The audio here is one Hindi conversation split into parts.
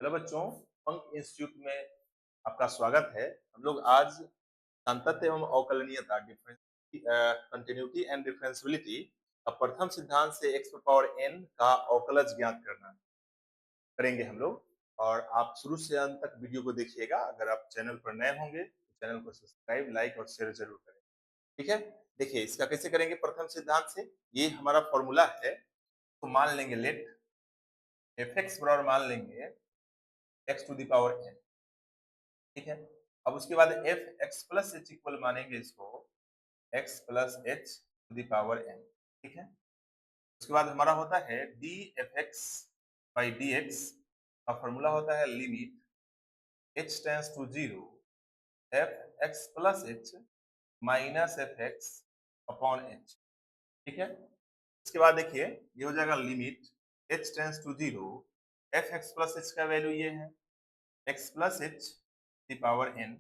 हेलो बच्चों, पंख इंस्टीट्यूट में आपका स्वागत है। हम लोग आज सांतत्य एवं अवकलनीयता कंटिन्यूटी एंड डिफरेंशियबिलिटी का प्रथम सिद्धांत से x पावर n का अवकलज ज्ञात करना करेंगे हम लोग। और आप शुरू से अंत तक वीडियो को देखिएगा। अगर आप चैनल पर नए होंगे तो चैनल को सब्सक्राइब, लाइक और शेयर जरूर करें। ठीक है, देखिए इसका कैसे करेंगे। प्रथम सिद्धांत से ये हमारा फॉर्मूला है, तो मान लेंगे लेट एफ एक्स बराबर मान लेंगे x to the power n। ठीक है, अब उसके बाद f x plus h equal मानेंगे इसको x plus h to the power n. ठीक है, उसके बाद हमारा होता है d f x by d x का फॉर्मूला होता है limit h tends to zero f x plus h minus f x upon h. ठीक है, इसके बाद देखिए ये हो जाएगा limit h tends to zero f x plus h का वैल्यू ये है x plus h the power n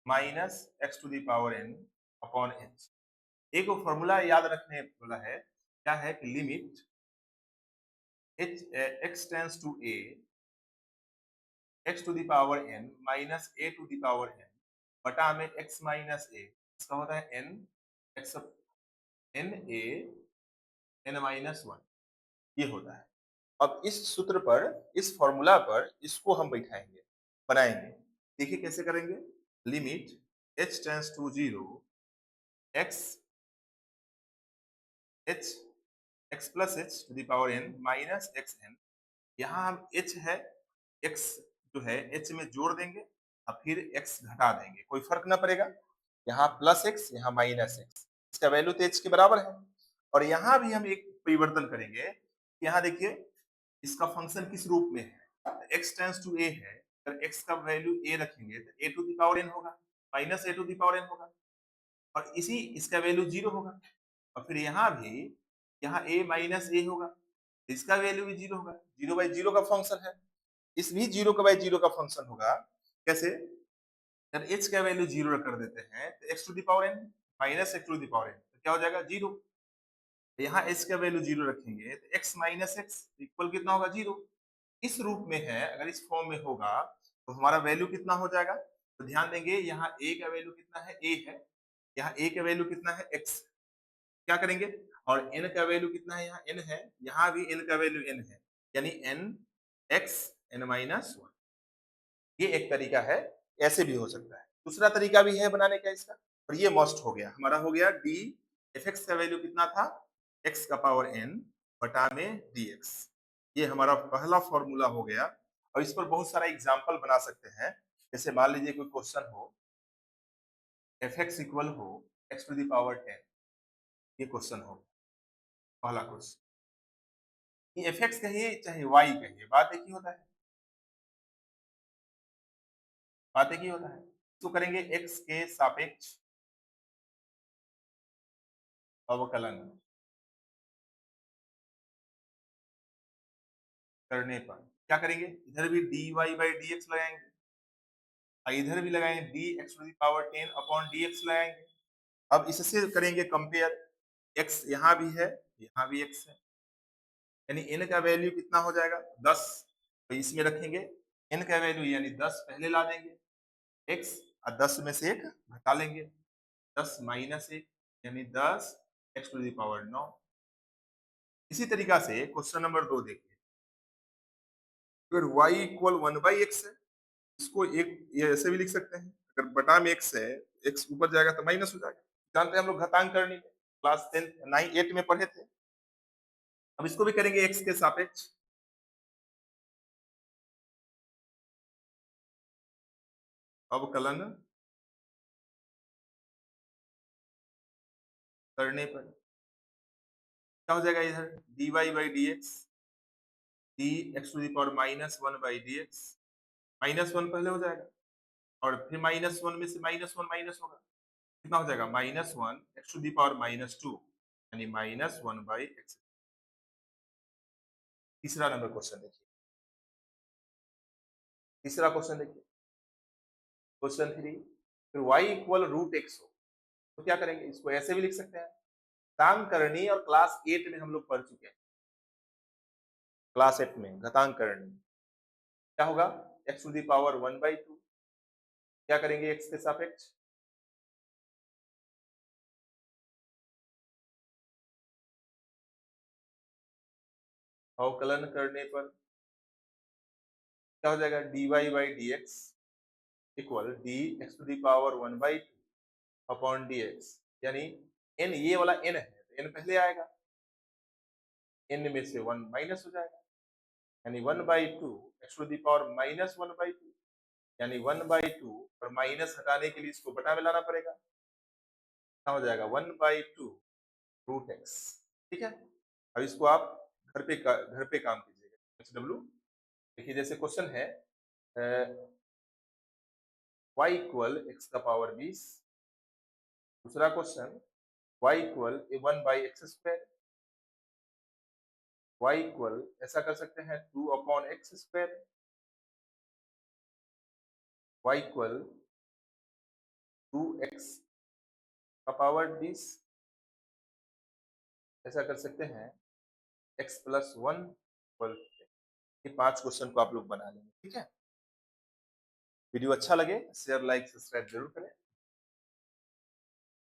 minus x to the power n upon h. एक फॉर्मूला याद रखने वाला है, क्या है कि limit h x tends to a x to the power n minus a to the power n बटा में एक्स माइनस ए, इसका होता है n x n a n minus one, ये होता है। अब इस सूत्र पर, इस फॉर्मूला पर इसको हम बैठाएंगे, बनाएंगे। देखिए कैसे करेंगे। Limit h tends to zero x h x plus h to the power n minus x n. यहाँ हम एच है, एक्स जो है एच में जोड़ देंगे और फिर एक्स घटा देंगे, कोई फर्क ना पड़ेगा। यहाँ प्लस एक्स, यहाँ माइनस एक्स, इसका वैल्यू तो एच के बराबर है। और यहाँ भी हम एक परिवर्तन करेंगे। यहाँ देखिए इसका फंक्शन किस रूप में है, एक्स टेंस टू ए है, अगर एक्स का वैल्यू ए रखेंगे तो a to the power n होगा, minus a to the power n होगा, और इसी इसका वैल्यू जीरो होगा। और फिर यहाँ भी यहाँ a माइनस ए होगा, इसका वैल्यू भी जीरो होगा, जीरो बाई जीरो का फंक्शन है। इस भी जीरो का बाई जीरो का फंक्शन होगा। कैसे, जब h का वैल्यू जीरो कर देते हैं तो x to the power n minus x to the power n तो क्या हो जाएगा जीरो। यहाँ h का वैल्यू जीरो रखेंगे तो x माइनस एक्स इक्वल कितना होगा जीरो। इस रूप में है, अगर इस फॉर्म में होगा तो हमारा वैल्यू कितना हो जाएगा। तो ध्यान देंगे यहाँ a का वैल्यू कितना है, a है, यहाँ a का वैल्यू कितना है x, क्या करेंगे, और n का वैल्यू कितना है, यहाँ n है, यहाँ भी n का वैल्यू n है, यानी n x n minus one. ये एक तरीका है, ऐसे भी हो सकता है। दूसरा तरीका भी है बनाने का इसका, और ये मस्ट हो गया हमारा, हो गया डी एफ एक्स का वैल्यू कितना था, x का पावर n बटा में dx। ये हमारा पहला फॉर्मूला हो गया। और इस पर बहुत सारा एग्जाम्पल बना सकते हैं। जैसे मान लीजिए कोई क्वेश्चन हो, एफ एक्स इक्वल हो एक्स टू द पावर 10, ये क्वेश्चन हो, पहला क्वेश्चन। एफ एक्स कहिए चाहे वाई कहिए, बात एक ही होता है, बात एक ही होता है। तो करेंगे x के सापेक्ष अवकलन करने पर क्या करेंगे, इधर भी dy बाई dx लगाएंगे और इधर भी लगाएंगे dx to the power 10 upon dx लगाएंगे। अब इससे करेंगे कंपेयर, x यहाँ भी है, यहाँ भी x है, यानी n का वैल्यू कितना हो जाएगा 10, तो इसमें रखेंगे n का वैल्यू यानी 10 पहले ला देंगे x, और 10 में से एक घटा लेंगे, 10 माइनस 1 यानी 10 x टू द पावर 9। इसी तरीका से क्वेश्चन नंबर 2 देखिए, अगर y इक्वल 1/x है, इसको एक ये ऐसे भी लिख सकते हैं, अगर बटा में x है, x ऊपर जाएगा तो माइनस हो जाएगा। जानते हैं हम लोग घातांक करने के, क्लास 10 9 8 में पढ़े थे। अब इसको भी करेंगे x के सापेक्ष अवकलन करने पर क्या हो जाएगा, इधर dy by dx dx to the power minus 1/dx, minus 1 पहले हो जाएगा, और फिर माइनस 1 में से माइनस 1 माइनस होगा, कितना हो जाएगा minus 1 x to the power minus 2 यानी माइनस 1/x। तीसरा नंबर क्वेश्चन देखिए, तीसरा क्वेश्चन देखिए, क्वेश्चन 3, फिर y इक्वल रूट एक्स हो तो क्या करेंगे, इसको ऐसे भी लिख सकते हैं, घातांक करनी, और क्लास 8 में हम लोग पढ़ चुके हैं, क्लास 8 में घातांक करनी। क्या होगा x टू द पावर 1/2, क्या करेंगे x के सापेक्ष, अवकलन करने पर क्या हो जाएगा dy by dx equal dx to the power 1/2 upon dx, यानी n ये वाला n है तो n पहले आएगा, n में से 1 माइनस हो जाएगा, यानी 1/2 x to the power minus 1/2, यानी 1/2 और माइनस हटाने के लिए इसको बटा में लाना पड़ेगा, क्या हो जाएगा 1/2 रूट x। ठीक है, अब इसको आप घर पे काम कीजिएगा। HW देखिए, जैसे क्वेश्चन है y इक्वल x का पावर 20, दूसरा question y equal 1/x², y equal ऐसा कर सकते हैं 2/x², y इक्वल 2x का पावर 20, ऐसा कर सकते हैं x प्लस 1 इक्वल, ये 5 क्वेश्चन को आप लोग बना लेंगे। ठीक है, वीडियो अच्छा लगे शेयर लाइक सब्सक्राइब जरूर करें।